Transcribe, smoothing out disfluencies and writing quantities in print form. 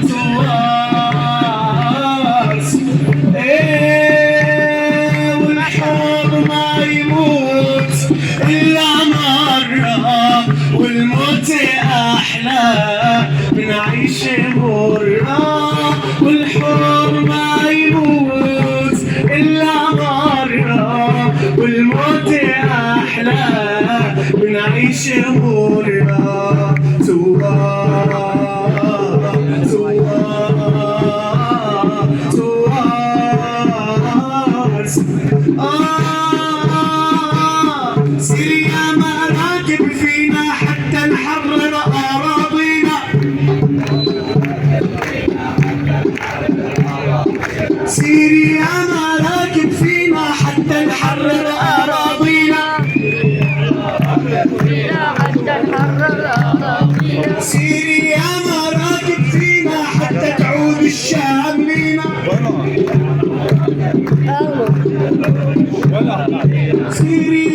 تواس. والحب ما يموت إلا مرة، والموت أحلى من عيش مرة. والحب ما يموت إلا مرة، والموت أحلى من عيش مرة. سيري يا مراكب فينا حتى نحرر أراضينا. سيري يا مراكب فينا حتى نحرر أراضينا. سيري يا مراكب فينا حتى تعود الشام لينا. سيري